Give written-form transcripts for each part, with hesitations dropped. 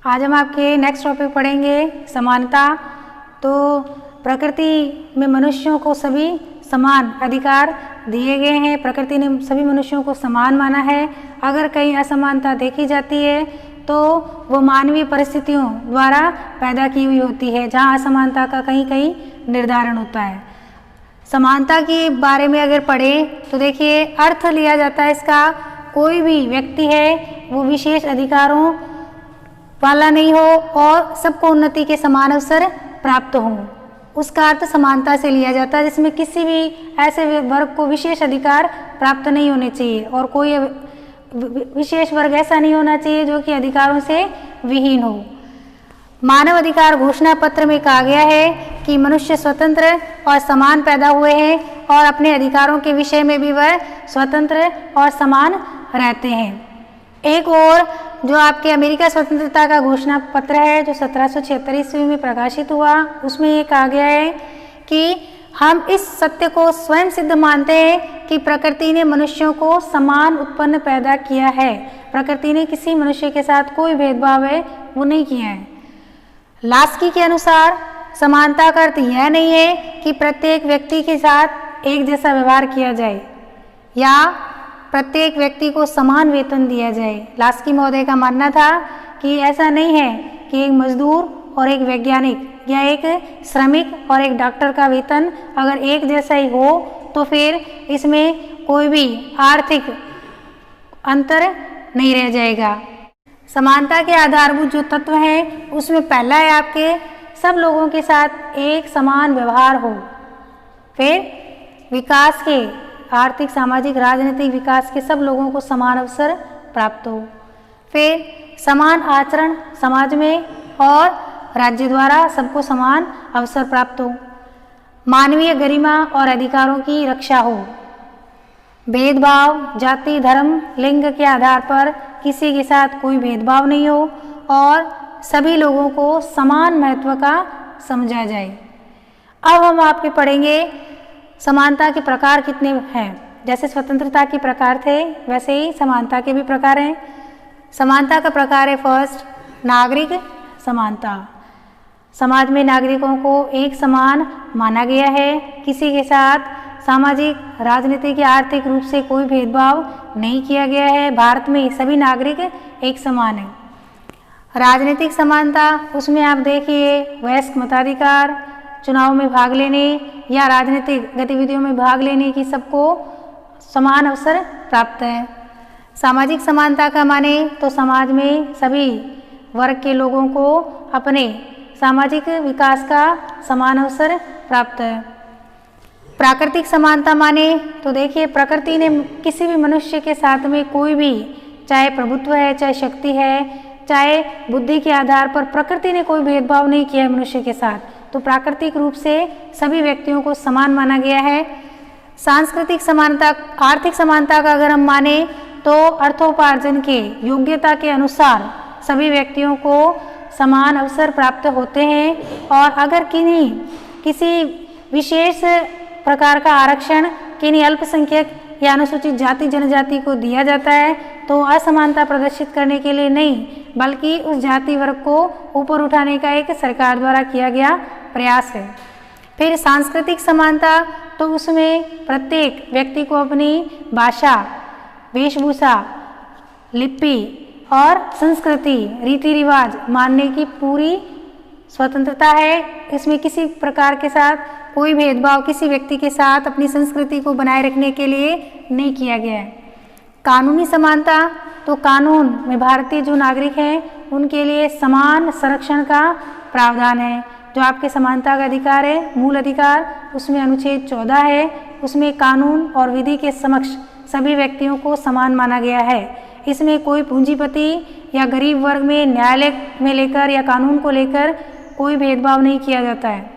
आज हम आपके नेक्स्ट टॉपिक पढ़ेंगे समानता। तो प्रकृति में मनुष्यों को सभी समान अधिकार दिए गए हैं। प्रकृति ने सभी मनुष्यों को समान माना है। अगर कहीं असमानता देखी जाती है तो वो मानवीय परिस्थितियों द्वारा पैदा की हुई होती है, जहाँ असमानता का कहीं कहीं निर्धारण होता है। समानता के बारे में अगर पढ़ें तो देखिए अर्थ लिया जाता है इसका, कोई भी व्यक्ति है वो विशेष अधिकारों वाला नहीं हो और सबको उन्नति के समान अवसर प्राप्त हों, उसका अर्थ समानता से लिया जाता है, जिसमें किसी भी ऐसे वर्ग को विशेष अधिकार प्राप्त नहीं होने चाहिए और कोई विशेष वर्ग ऐसा नहीं होना चाहिए जो कि अधिकारों से विहीन हो। मानव अधिकार घोषणा पत्र में कहा गया है कि मनुष्य स्वतंत्र और समान पैदा हुए हैं और अपने अधिकारों के विषय में भी वह स्वतंत्र और समान रहते हैं। एक और जो आपके अमेरिका स्वतंत्रता का घोषणा पत्र है जो 1776 ईस्वी में प्रकाशित हुआ, उसमें ये कहा गया है कि हम इस सत्य को स्वयं सिद्ध मानते हैं कि प्रकृति ने मनुष्यों को समान उत्पन्न पैदा किया है। प्रकृति ने किसी मनुष्य के साथ कोई भेदभाव है वो नहीं किया है। लास्की के अनुसार समानता का अर्थ यह नहीं है कि प्रत्येक व्यक्ति के साथ एक जैसा व्यवहार किया जाए या प्रत्येक व्यक्ति को समान वेतन दिया जाए। लास्की महोदय का मानना था कि ऐसा नहीं है कि एक मजदूर और एक वैज्ञानिक या एक श्रमिक और एक डॉक्टर का वेतन अगर एक जैसा ही हो तो फिर इसमें कोई भी आर्थिक अंतर नहीं रह जाएगा। समानता के आधारभूत जो तत्व हैं उसमें पहला है आपके सब लोगों के साथ एक समान व्यवहार हो, फिर विकास के आर्थिक सामाजिक राजनीतिक विकास के सब लोगों को समान अवसर प्राप्त हो, फिर समान आचरण समाज में और राज्य द्वारा सबको समान अवसर प्राप्त हो, मानवीय गरिमा और अधिकारों की रक्षा हो, भेदभाव जाति धर्म लिंग के आधार पर किसी के साथ कोई भेदभाव नहीं हो और सभी लोगों को समान महत्व का समझा जाए। अब हम आपके पढ़ेंगे समानता के प्रकार कितने हैं। जैसे स्वतंत्रता के प्रकार थे वैसे ही समानता के भी प्रकार हैं। समानता का प्रकार है फर्स्ट नागरिक समानता। समाज में नागरिकों को एक समान माना गया है, किसी के साथ सामाजिक राजनीतिक या आर्थिक रूप से कोई भेदभाव नहीं किया गया है। भारत में सभी नागरिक एक समान हैं। राजनीतिक समानता उसमें आप देखिए वयस्क मताधिकार, चुनाव में भाग लेने या राजनीतिक गतिविधियों में भाग लेने की सबको समान अवसर प्राप्त है। सामाजिक समानता का माने तो समाज में सभी वर्ग के लोगों को अपने सामाजिक विकास का समान अवसर प्राप्त है। प्राकृतिक समानता माने तो देखिए प्रकृति ने किसी भी मनुष्य के साथ में कोई भी चाहे प्रभुत्व है चाहे शक्ति है चाहे बुद्धि के आधार पर प्रकृति ने कोई भेदभाव नहीं किया है मनुष्य के साथ, तो प्राकृतिक रूप से सभी व्यक्तियों को समान माना गया है। सांस्कृतिक समानता आर्थिक समानता का अगर हम माने तो अर्थोपार्जन के योग्यता के अनुसार सभी व्यक्तियों को समान अवसर प्राप्त होते हैं और अगर किसी विशेष प्रकार का आरक्षण किन्हीं अल्पसंख्यक या अनुसूचित जाति जनजाति को दिया जाता है तो असमानता प्रदर्शित करने के लिए नहीं बल्कि उस जाति वर्ग को ऊपर उठाने का एक सरकार द्वारा किया गया प्रयास है। फिर सांस्कृतिक समानता तो उसमें प्रत्येक व्यक्ति को अपनी भाषा वेशभूषा लिपि और संस्कृति रीति रिवाज मानने की पूरी स्वतंत्रता है। इसमें किसी प्रकार के साथ कोई भेदभाव किसी व्यक्ति के साथ अपनी संस्कृति को बनाए रखने के लिए नहीं किया गया है। कानूनी समानता तो कानून में भारतीय जो नागरिक हैं उनके लिए समान संरक्षण का प्रावधान है। जो आपके समानता का अधिकार है मूल अधिकार उसमें अनुच्छेद 14 है, उसमें कानून और विधि के समक्ष सभी व्यक्तियों को समान माना गया है। इसमें कोई पूंजीपति या गरीब वर्ग में न्यायालय में लेकर या कानून को लेकर कोई भेदभाव नहीं किया जाता है।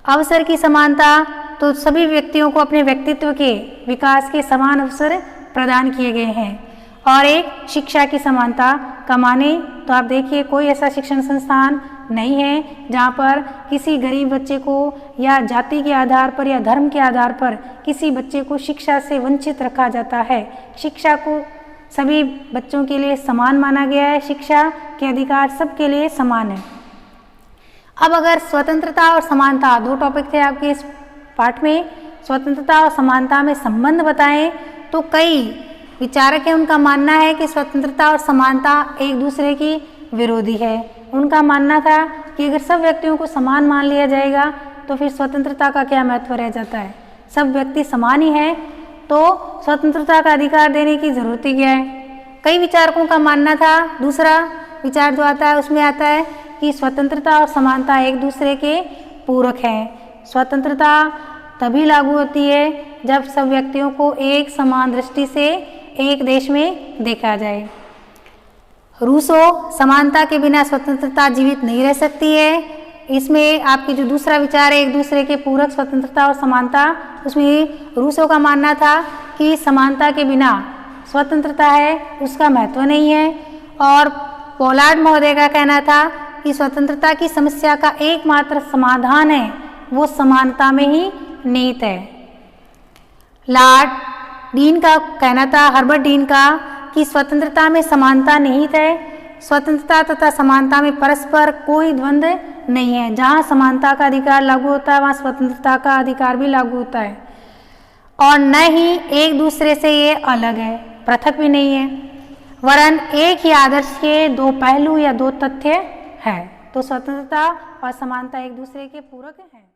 अवसर की समानता तो सभी व्यक्तियों को अपने व्यक्तित्व के विकास के समान अवसर प्रदान किए गए हैं। और एक शिक्षा की समानता का माने तो आप देखिए कोई ऐसा शिक्षण संस्थान नहीं है जहाँ पर किसी गरीब बच्चे को या जाति के आधार पर या धर्म के आधार पर किसी बच्चे को शिक्षा से वंचित रखा जाता है। शिक्षा को सभी बच्चों के लिए समान माना गया है, शिक्षा के अधिकार सबके लिए समान है। अब अगर स्वतंत्रता और समानता, दो टॉपिक थे आपके इस पाठ में, स्वतंत्रता और समानता में संबंध बताएं, तो कई विचारक हैं उनका मानना है कि स्वतंत्रता और समानता एक दूसरे की विरोधी है। उनका मानना था कि अगर सब व्यक्तियों को समान मान लिया जाएगा तो फिर स्वतंत्रता का क्या महत्व रह जाता है, सब व्यक्ति समान ही हैं तो स्वतंत्रता का अधिकार देने की जरूरत ही क्या है। कई विचारकों का मानना था, दूसरा विचार जो आता है उसमें आता है कि स्वतंत्रता और समानता एक दूसरे के पूरक हैं। स्वतंत्रता तभी लागू होती है जब सब व्यक्तियों को एक समान दृष्टि से एक देश में देखा जाए। रूसो समानता के बिना स्वतंत्रता जीवित नहीं रह सकती है। इसमें आपकी जो दूसरा विचार है एक दूसरे के पूरक स्वतंत्रता और समानता, उसमें रूसो का मानना था कि समानता के बिना स्वतंत्रता है उसका महत्व नहीं है। और पोलार्ड महोदय का कहना था कि स्वतंत्रता की समस्या का एकमात्र समाधान है वो समानता में ही निहित है। लॉर्ड डीन का कहना था, हर्बर्ट डीन का, कि स्वतंत्रता में समानता निहित है। स्वतंत्रता तथा समानता में परस्पर कोई द्वंद्व नहीं है। जहाँ समानता का अधिकार लागू होता है वहाँ स्वतंत्रता का अधिकार भी लागू होता है और न ही एक दूसरे से ये अलग है, पृथक भी नहीं है, वरन एक ही आदर्श के दो पहलू या दो तथ्य है। तो स्वतंत्रता और समानता एक दूसरे के पूरक हैं।